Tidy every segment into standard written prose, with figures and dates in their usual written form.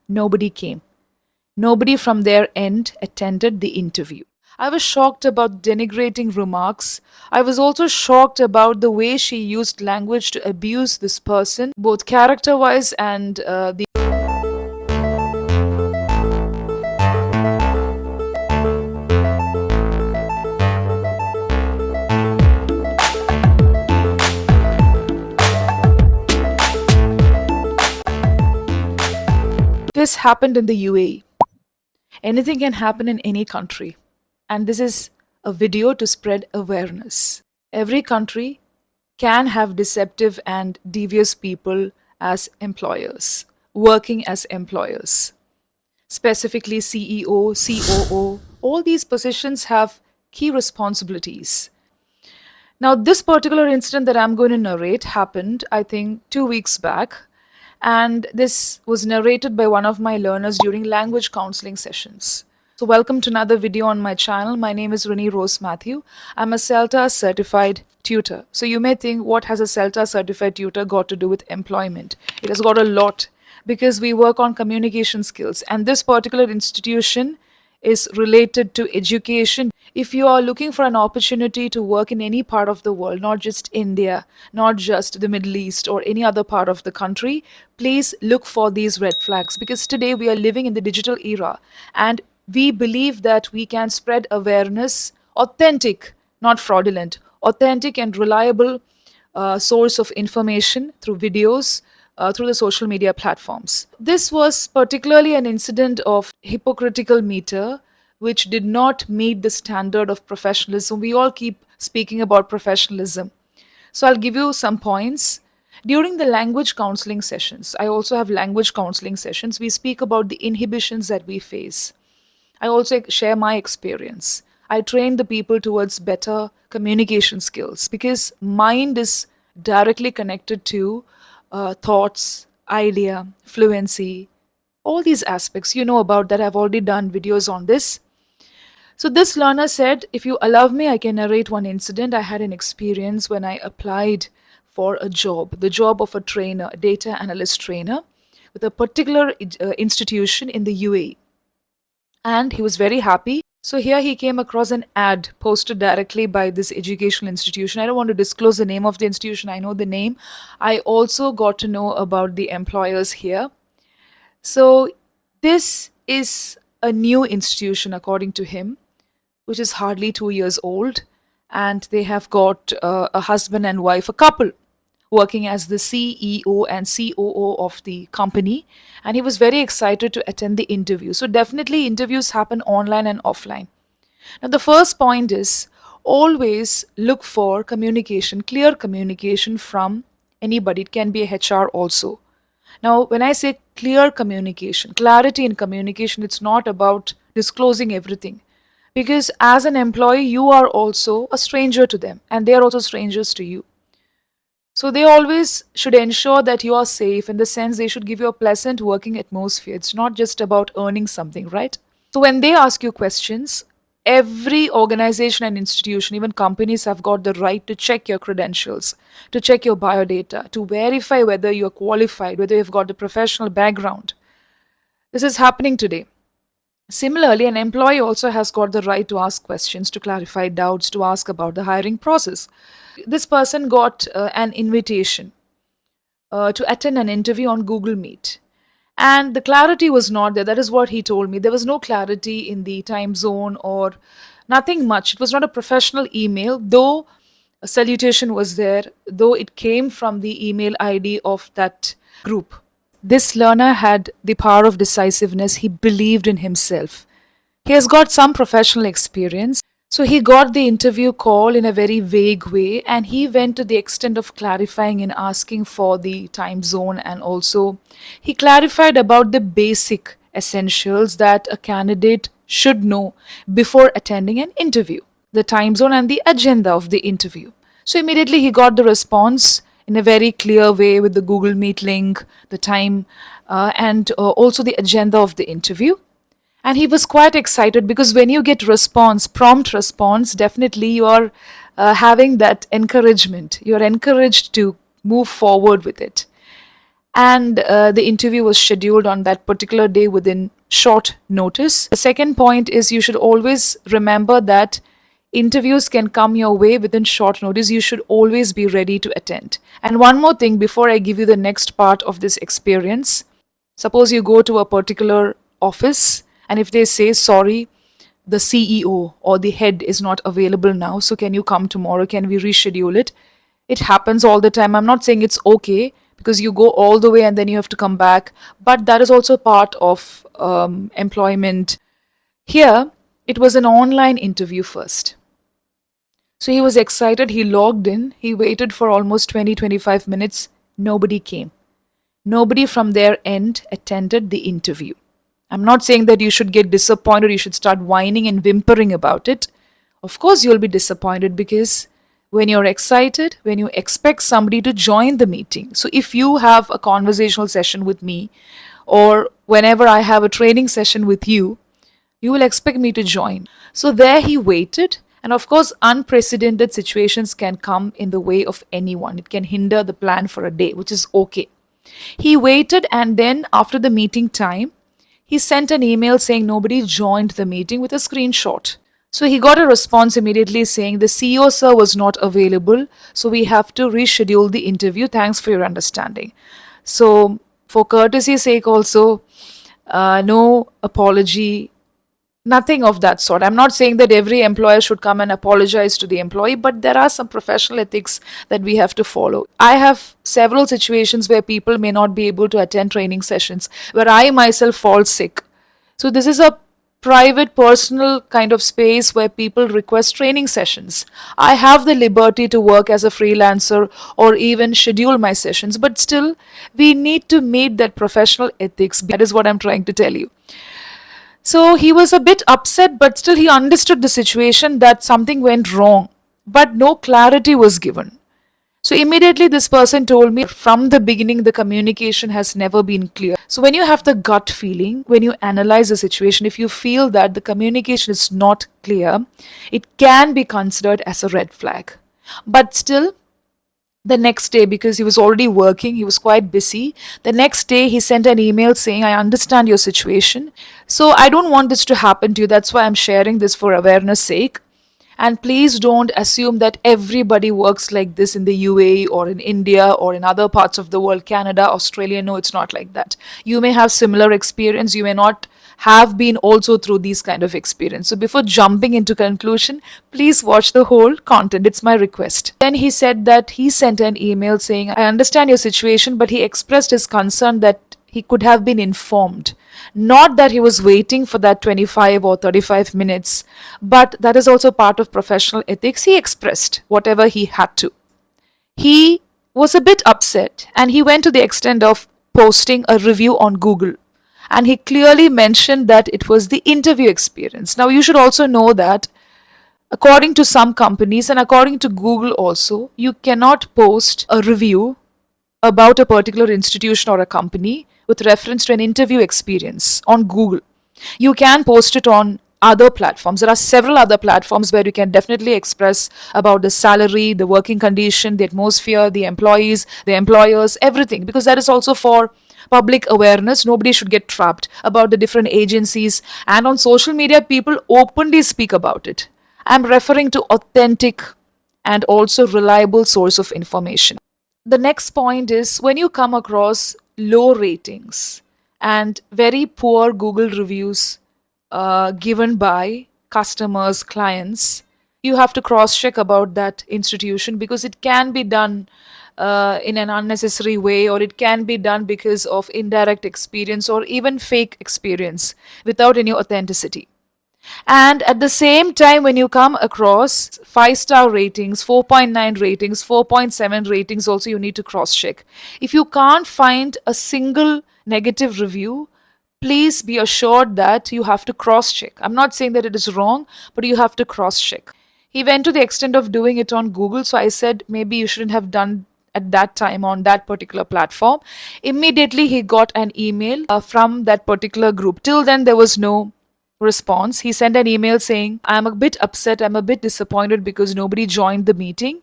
Nobody came. Nobody from their end attended the interview. I was shocked about denigrating remarks. I was also shocked about the way she used language to abuse this person, both character wise and the. This happened in the UAE. Anything can happen in any country. And this is a video to spread awareness. Every country can have deceptive and devious people as employers, working as employers. Specifically, CEO, COO, all these positions have key responsibilities. Now, this particular incident that I'm going to narrate happened, I think, 2 weeks back. And this was narrated by one of my learners during language counseling sessions. So, welcome to another video on my channel. My name is Renee Rose Matthew. I'm a CELTA certified tutor. So, you may think, what has a CELTA certified tutor got to do with employment? It has got a lot because we work on communication skills, and this particular institution is related to education. If you are looking for an opportunity to work in any part of the world, not just India, not just the Middle East or any other part of the country, please look for these red flags, because today we are living in the digital era and we believe that we can spread awareness, authentic, not fraudulent, authentic and reliable source of information through videos, through the social media platforms. This was particularly an incident of hypocritical meter, which did not meet the standard of professionalism. We all keep speaking about professionalism. So I'll give you some points. During the language counseling sessions, I also have language counseling sessions. We speak about the inhibitions that we face. I also share my experience. I train the people towards better communication skills because mind is directly connected to thoughts, idea, fluency, all these aspects. You know about that. I've already done videos on this. So this learner said, if you allow me, I can narrate one incident. I had an experience when I applied for a job, the job of a trainer, a data analyst trainer, with a particular institution in the UAE. And he was very happy. So here he came across an ad posted directly by this educational institution. I don't want to disclose the name of the institution. I know the name. I also got to know about the employers here. So this is a new institution according to him, which is hardly 2 years old. And they have got a husband and wife, a couple, working as the CEO and COO of the company. And he was very excited to attend the interview. So definitely interviews happen online and offline. Now the first point is always look for communication, clear communication from anybody. It can be a HR also. Now when I say clear communication, clarity in communication, it's not about disclosing everything. Because as an employee, you are also a stranger to them and they are also strangers to you. So they always should ensure that you are safe, in the sense they should give you a pleasant working atmosphere. It's not just about earning something, right? So when they ask you questions, every organization and institution, even companies, have got the right to check your credentials, to check your biodata, to verify whether you're qualified, whether you've got the professional background. This is happening today. Similarly, an employee also has got the right to ask questions, to clarify doubts, to ask about the hiring process. This person got an invitation to attend an interview on Google Meet. And the clarity was not there. That is what he told me. There was no clarity in the time zone or nothing much. It was not a professional email, though a salutation was there, though it came from the email ID of that group. This learner had the power of decisiveness. He believed in himself. He has got some professional experience. So he got the interview call in a very vague way, and he went to the extent of clarifying and asking for the time zone, and also he clarified about the basic essentials that a candidate should know before attending an interview, the time zone and the agenda of the interview. So immediately he got the response in a very clear way with the Google Meet link, the time, and also the agenda of the interview. And he was quite excited because when you get response, prompt response, definitely you are having that encouragement. You are encouraged to move forward with it. and the interview was scheduled on that particular day within short notice. The second point is you should always remember that interviews can come your way within short notice. You should always be ready to attend. And one more thing before I give you the next part of this experience. Suppose you go to a particular office, and if they say, sorry, the CEO or the head is not available now, so can you come tomorrow? Can we reschedule it? It happens all the time. I'm not saying it's okay because you go all the way and then you have to come back, but that is also part of employment. Here, it was an online interview first. So he was excited. He logged in. He waited for almost 20-25 minutes. Nobody came. Nobody from their end attended the interview. I'm not saying that you should get disappointed, you should start whining and whimpering about it. Of course, you'll be disappointed because when you're excited, when you expect somebody to join the meeting. So if you have a conversational session with me, or whenever I have a training session with you, you will expect me to join. So there he waited. And of course, unprecedented situations can come in the way of anyone. It can hinder the plan for a day, which is okay. He waited, and then after the meeting time, he sent an email saying nobody joined the meeting with a screenshot. So he got a response immediately saying the CEO sir was not available, so we have to reschedule the interview. Thanks for your understanding. So for courtesy's sake also, no apology, nothing of that sort. I'm not saying that every employer should come and apologize to the employee, but there are some professional ethics that we have to follow. I have several situations where people may not be able to attend training sessions, where I myself fall sick. So this is a private, personal kind of space where people request training sessions. I have the liberty to work as a freelancer or even schedule my sessions, but still, we need to meet that professional ethics. That is what I'm trying to tell you. So he was a bit upset, but still he understood the situation that something went wrong, but no clarity was given. So immediately this person told me from the beginning the communication has never been clear. So when you have the gut feeling, when you analyze the situation, if you feel that the communication is not clear, it can be considered as a red flag. But still, the next day, because he was already working, he was quite busy. The next day, he sent an email saying, I understand your situation. So I don't want this to happen to you. That's why I'm sharing this for awareness sake. And please don't assume that everybody works like this in the UAE or in India or in other parts of the world, Canada, Australia. No, it's not like that. You may have similar experience. You may not have been also through these kind of experience. So before jumping into conclusion, please watch the whole content. It's my request. Then he said that he sent an email saying, I understand your situation, but he expressed his concern that he could have been informed. Not that he was waiting for that 25 or 35 minutes, but that is also part of professional ethics. He expressed whatever he had to. He was a bit upset and he went to the extent of posting a review on Google. And he clearly mentioned that it was the interview experience. Now, you should also know that according to some companies and according to Google also, you cannot post a review about a particular institution or a company with reference to an interview experience on Google. You can post it on other platforms. There are several other platforms where you can definitely express about the salary, the working condition, the atmosphere, the employees, the employers, everything, because that is also for public awareness. Nobody should get trapped about the different agencies. And on social media, people openly speak about it. I'm referring to authentic and also reliable source of information. The next point is when you come across low ratings and very poor Google reviews given by customers, clients, you have to cross check about that institution because it can be done in an unnecessary way, or it can be done because of indirect experience or even fake experience without any authenticity. And at the same time, when you come across 5-star ratings, 4.9 ratings, 4.7 ratings, also you need to cross check. If you can't find a single negative review, please be assured that you have to cross check. I'm not saying that it is wrong, but you have to cross check. He went to the extent of doing it on Google, so I said maybe you shouldn't have done at that time on that particular platform. Immediately he got an email from that particular group. Till then there was no response. He sent an email saying, I'm a bit upset, I'm a bit disappointed because nobody joined the meeting,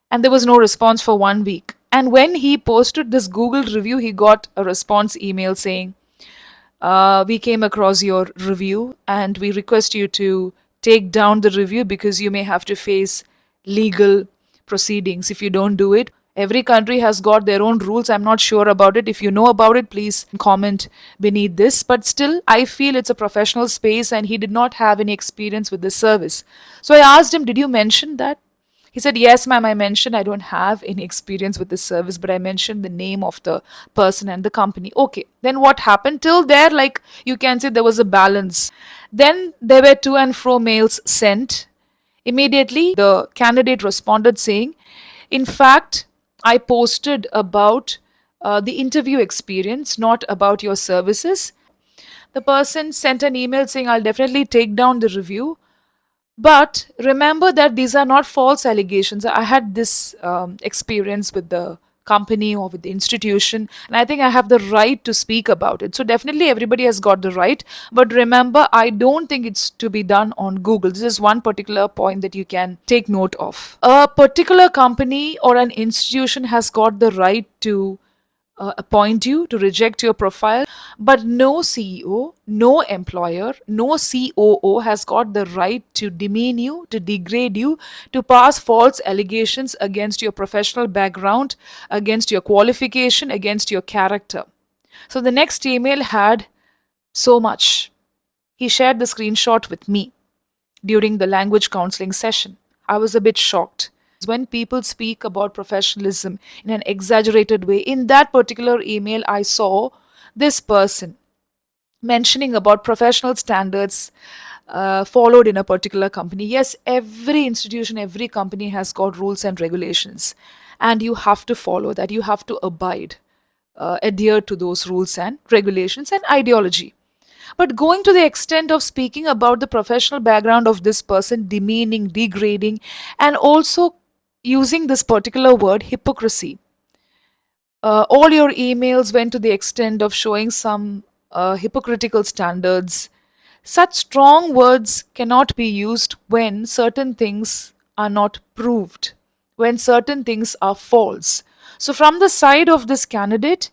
and there was no response for 1 week. And when he posted this Google review, he got a response email saying, we came across your review and we request you to take down the review because you may have to face legal proceedings if you don't do it. Every country has got their own rules. I'm not sure about it. If you know about it, please comment beneath this. But still, I feel it's a professional space and he did not have any experience with this service. So I asked him, did you mention that? He said, yes, ma'am, I mentioned I don't have any experience with this service, but I mentioned the name of the person and the company. Okay, then what happened? Till there, like you can say there was a balance. Then there were to and fro mails sent. Immediately, the candidate responded saying, in fact, I posted about the interview experience, not about your services. The person sent an email saying, I'll definitely take down the review. But remember that these are not false allegations. I had this experience with the company or with the institution, and I think I have the right to speak about it. So, definitely, everybody has got the right. But remember, I don't think it's to be done on Google. This is one particular point that you can take note of. A particular company or an institution has got the right to appoint you, to reject your profile, but no CEO, no employer, no COO has got the right to demean you, to degrade you, to pass false allegations against your professional background, against your qualification, against your character. So the next email had so much. He shared the screenshot with me during the language counseling session. I was a bit shocked. When people speak about professionalism in an exaggerated way, in that particular email, I saw this person mentioning about professional standards followed in a particular company. Yes, every institution, every company has got rules and regulations, and you have to follow that. You have to abide, adhere to those rules and regulations and ideology. But going to the extent of speaking about the professional background of this person, demeaning, degrading, and also using this particular word, hypocrisy. All your emails went to the extent of showing some hypocritical standards. Such strong words cannot be used when certain things are not proved, when certain things are false. So, from the side of this candidate,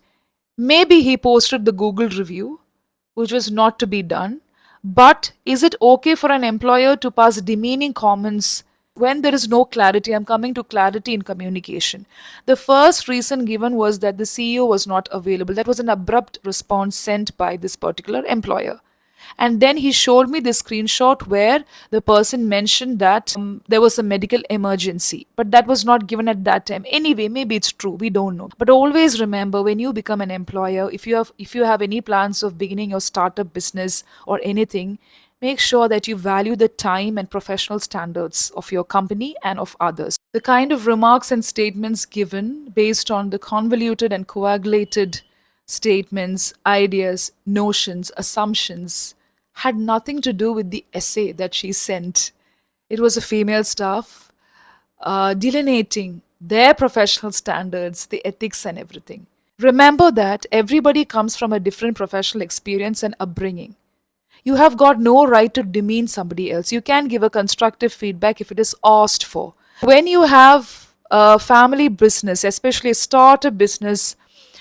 maybe he posted the Google review, which was not to be done. But is it okay for an employer to pass demeaning comments when there is no clarity? I'm coming to clarity in communication. The first reason given was that the CEO was not available. That was an abrupt response sent by this particular employer. And then he showed me this screenshot where the person mentioned that there was a medical emergency, but that was not given at that time. Anyway, maybe it's true. We don't know. But always remember, when you become an employer, if you have any plans of beginning your startup business or anything, make sure that you value the time and professional standards of your company and of others. The kind of remarks and statements given based on the convoluted and coagulated statements, ideas, notions, assumptions had nothing to do with the essay that she sent. It was a female staff delineating their professional standards, the ethics, and everything. Remember that everybody comes from a different professional experience and upbringing. You have got no right to demean somebody else. You can give a constructive feedback if it is asked for. When you have a family business, especially a startup business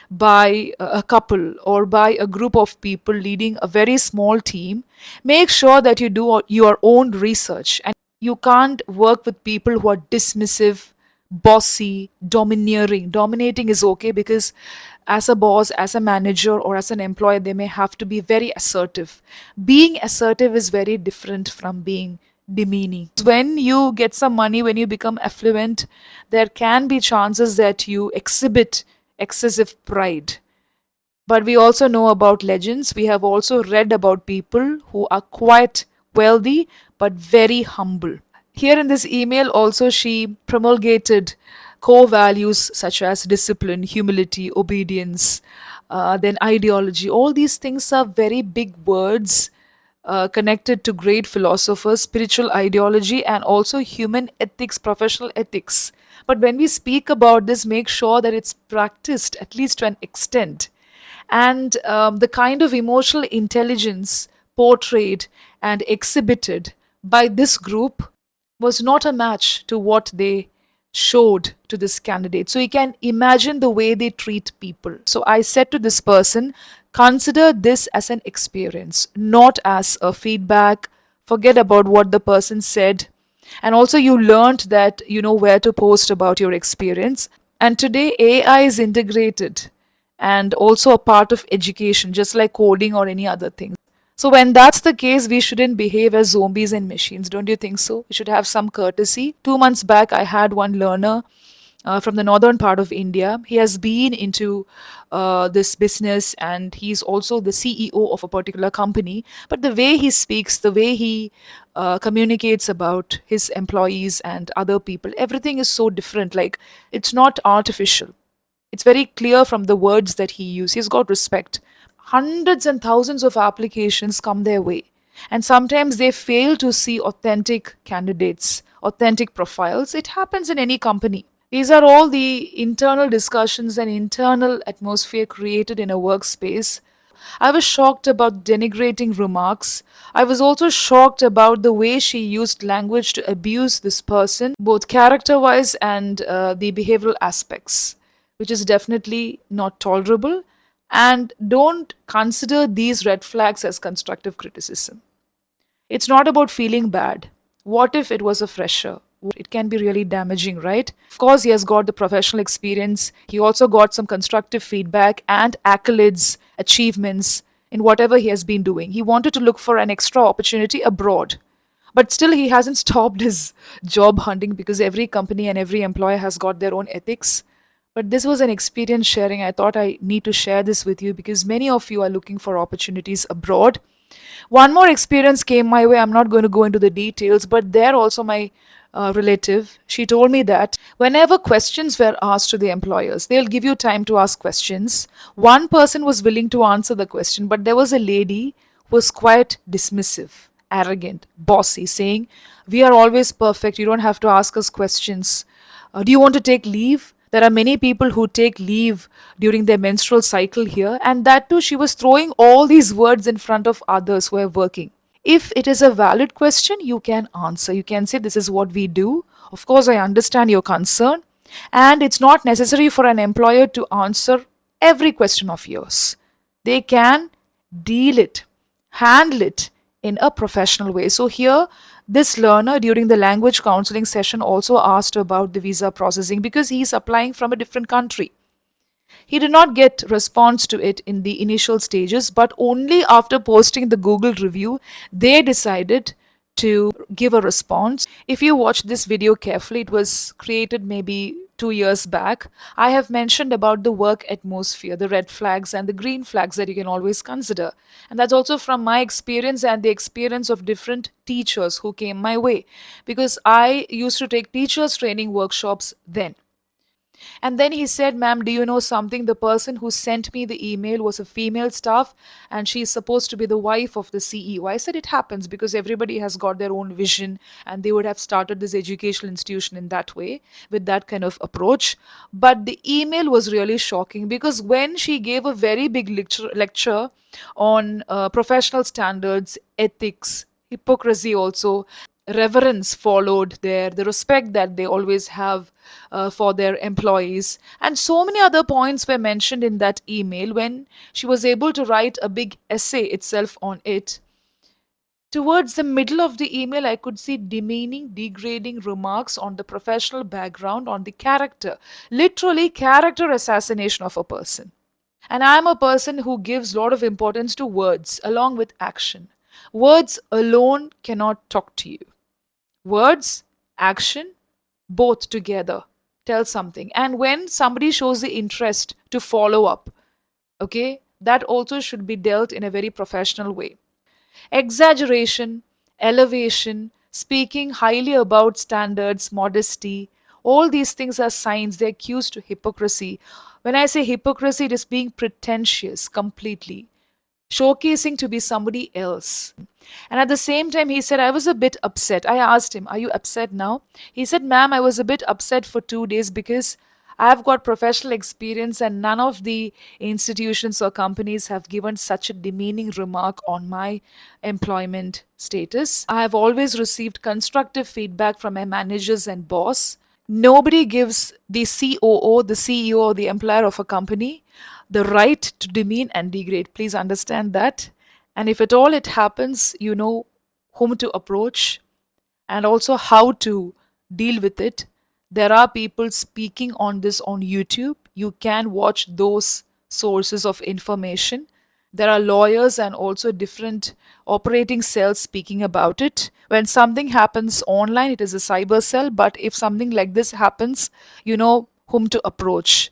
by a couple or by a group of people leading a very small team, make sure that you do your own research. And you can't work with people who are dismissive, bossy, domineering. Dominating is okay because as a boss, as a manager, or as an employer, they may have to be very assertive. Being assertive is very different from being demeaning. When you get some money, when you become affluent, there can be chances that you exhibit excessive pride. But we also know about legends. We have also read about people who are quite wealthy but very humble. Here in this email, also, she promulgated core values such as discipline, humility, obedience, then ideology. All these things are very big words connected to great philosophers, spiritual ideology, and also human ethics, professional ethics. But when we speak about this, make sure that it's practiced at least to an extent. And the kind of emotional intelligence portrayed and exhibited by this group was not a match to what they showed to this candidate. So you can imagine the way they treat people. So I said to this person, consider this as an experience, not as a feedback. Forget about what the person said. And also, you learned that you know where to post about your experience. And today, AI is integrated and also a part of education, just like coding or any other thing. So, when that's the case, we shouldn't behave as zombies and machines. Don't you think so? We should have some courtesy. 2 months back, I had one learner from the northern part of India. He has been into this business and he's also the CEO of a particular company. But the way he speaks, the way he communicates about his employees and other people, everything is so different. Like, it's not artificial. It's very clear from the words that he uses. He's got respect. Hundreds and thousands of applications come their way. And sometimes they fail to see authentic candidates, authentic profiles. It happens in any company. These are all the internal discussions and internal atmosphere created in a workspace. I was shocked about denigrating remarks. I was also shocked about the way she used language to abuse this person, both character wise and the behavioral aspects, which is definitely not tolerable. And don't consider these red flags as constructive criticism. It's not about feeling bad. What if it was a fresher? It can be really damaging, right? Of course, he has got the professional experience. He also got some constructive feedback and accolades, achievements in whatever he has been doing. He wanted to look for an extra opportunity abroad. But still, he hasn't stopped his job hunting because every company and every employer has got their own ethics. But this was an experience sharing. I thought I need to share this with you because many of you are looking for opportunities abroad. One more experience came my way. I'm not going to go into the details, but there also my relative, she told me that whenever questions were asked to the employers, they'll give you time to ask questions. One person was willing to answer the question, but there was a lady who was quite dismissive, arrogant, bossy, saying, "We are always perfect. You don't have to ask us questions. Do you want to take leave?" There are many people who take leave during their menstrual cycle here, and that too, she was throwing all these words in front of others who are working. If it is a valid question, you can answer. You can say, "This is what we do. Of course, I understand your concern." And it's not necessary for an employer to answer every question of yours. They can deal it, handle it in a professional way. So, here, this learner during the language counseling session also asked about the visa processing because he's applying from a different country. He did not get response to it in the initial stages, but only after posting the Google review, they decided to give a response. If you watch this video carefully, it was created maybe 2 years back. I have mentioned about the work atmosphere, the red flags and the green flags that you can always consider. And that's also from my experience and the experience of different teachers who came my way. Because I used to take teachers training workshops then. And then he said, "Ma'am, do you know something? The person who sent me the email was a female staff and she's supposed to be the wife of the CEO." I said, "It happens because everybody has got their own vision and they would have started this educational institution in that way with that kind of approach." But the email was really shocking because when she gave a very big lecture on professional standards, ethics, hypocrisy also, reverence followed there, the respect that they always have for their employees, and so many other points were mentioned in that email. When she was able to write a big essay itself on it, towards the middle of the email, I could see demeaning, degrading remarks on the professional background, on the character, literally character assassination of a person. And I'm a person who gives a lot of importance to words along with action. Words alone cannot talk to you. Words, action, both together tell something. And when somebody shows the interest to follow up, okay, that also should be dealt in a very professional way. Exaggeration, elevation, speaking highly about standards, modesty, all these things are signs, they're cues to hypocrisy. When I say hypocrisy, it is being pretentious completely, showcasing to be somebody else. And at the same time, he said, "I was a bit upset." I asked him, "Are you upset now?" He said, "Ma'am, I was a bit upset for 2 days because I've got professional experience and none of the institutions or companies have given such a demeaning remark on my employment status. I have always received constructive feedback from my managers and boss. Nobody gives the COO, the CEO, or the employer of a company the right to demean and degrade. Please understand that. And if at all it happens, you know whom to approach and also how to deal with it. There are people speaking on this on YouTube. You can watch those sources of information. There are lawyers and also different operating cells speaking about it. When something happens online, it is a cyber cell, but if something like this happens, you know whom to approach.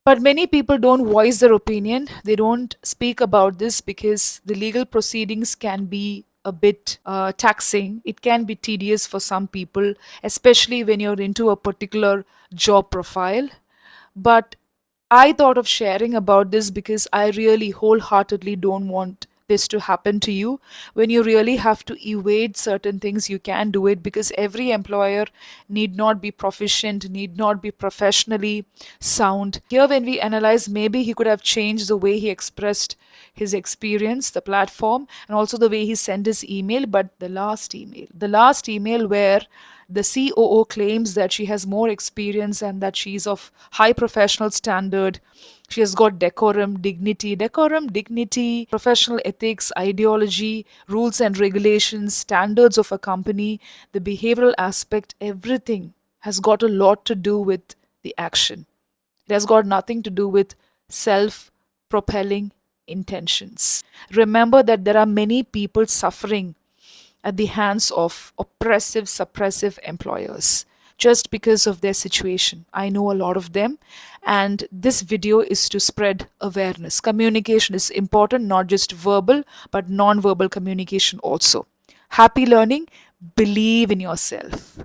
But many people don't voice their opinion. They don't speak about this because the legal proceedings can be a bit taxing. It can be tedious for some people, especially when you're into a particular job profile. But I thought of sharing about this because I really wholeheartedly don't want this to happen to you. When you really have to evade certain things, you can do it because every employer need not be proficient, need not be professionally sound. Here, when we analyze, maybe he could have changed the way he expressed his experience, the platform, and also the way he sent his email. But the last email where the COO claims that she has more experience and that she's of high professional standard. She has got decorum, dignity, professional ethics, ideology, rules and regulations, standards of a company, the behavioral aspect, everything has got a lot to do with the action. It has got nothing to do with self propelling intentions. Remember that there are many people suffering at the hands of oppressive, suppressive employers just because of their situation. I know a lot of them, and this video is to spread awareness. Communication is important, not just verbal, but non verbal communication also. Happy learning, believe in yourself.